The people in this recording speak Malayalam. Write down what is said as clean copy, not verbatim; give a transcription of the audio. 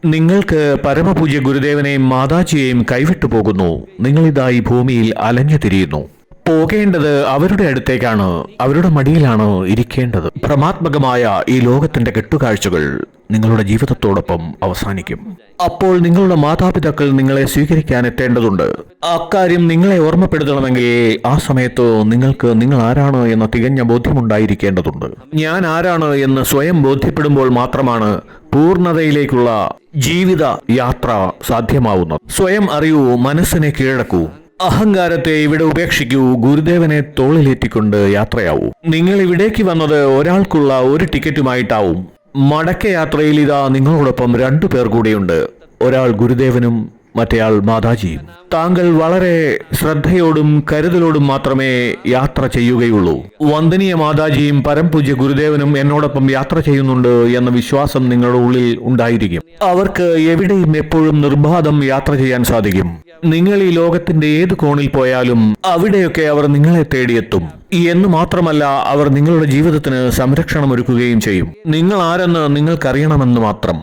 നിങ്ങൾക്ക് പരമപൂജ്യ ഗുരുദേവനെയും മാതാജിയെയും കൈവിട്ടു പോകുന്നു. നിങ്ങളിതായി ഭൂമിയിൽ അലഞ്ഞു തിരിയുന്നു. പോകേണ്ടത് അവരുടെ അടുത്തേക്കാണ്, അവരുടെ മടിയിലാണ് ഇരിക്കേണ്ടത്. ഭ്രമാത്മകമായ ഈ ലോകത്തിന്റെ കെട്ടുകാഴ്ചകൾ നിങ്ങളുടെ ജീവിതത്തോടൊപ്പം അവസാനിക്കും. അപ്പോൾ നിങ്ങളുടെ മാതാപിതാക്കൾ നിങ്ങളെ സ്വീകരിക്കാൻ എത്തേണ്ടതുണ്ട്. അക്കാര്യം നിങ്ങളെ ഓർമ്മപ്പെടുത്തണമെങ്കിൽ ആ സമയത്ത് നിങ്ങൾക്ക് നിങ്ങൾ ആരാണ് എന്ന തികഞ്ഞ ബോധ്യമുണ്ടായിരിക്കേണ്ടതുണ്ട്. ഞാൻ ആരാണ് എന്ന് സ്വയം ബോധ്യപ്പെടുമ്പോൾ മാത്രമാണ് പൂർണ്ണതയിലേക്കുള്ള ജീവിത യാത്ര സാധ്യമാവുന്നത്. സ്വയം അറിയൂ, മനസ്സിനെ കീഴടക്കൂ, അഹങ്കാരത്തെ ഇവിടെ ഉപേക്ഷിക്കൂ, ഗുരുദേവനെ തോളിലേറ്റിക്കൊണ്ട് യാത്രയാവൂ. നിങ്ങൾ ഇവിടേക്ക് വന്നത് ഒരാൾക്കുള്ള ഒരു ടിക്കറ്റുമായിട്ടാവും. മടക്കയാത്രയിൽ ഇതാ നിങ്ങളോടൊപ്പം 2 പേർ കൂടിയുണ്ട്. ഒരാൾ ഗുരുദേവനും മറ്റേയാൾ മാതാജിയും. താങ്കൾ വളരെ ശ്രദ്ധയോടും കരുതലോടും മാത്രമേ യാത്ര ചെയ്യുകയുള്ളൂ. വന്ദനീയ മാതാജിയും പരംപൂജ്യ ഗുരുദേവനും എന്നോടൊപ്പം യാത്ര ചെയ്യുന്നുണ്ട് എന്ന വിശ്വാസം നിങ്ങളുടെ ഉള്ളിൽ ഉണ്ടായിരിക്കും. അവർക്ക് എവിടെയും എപ്പോഴും നിർബാധം യാത്ര ചെയ്യാൻ സാധിക്കും. നിങ്ങൾ ഈ ലോകത്തിന്റെ ഏത് കോണിൽ പോയാലും അവിടെയൊക്കെ അവർ നിങ്ങളെ തേടിയെത്തും. എന്ന് മാത്രമല്ല, അവർ നിങ്ങളുടെ ജീവിതത്തിന് സംരക്ഷണം ഒരുക്കുകയും ചെയ്യും. നിങ്ങൾ ആരെന്ന് നിങ്ങൾക്കറിയണമെന്ന് മാത്രം.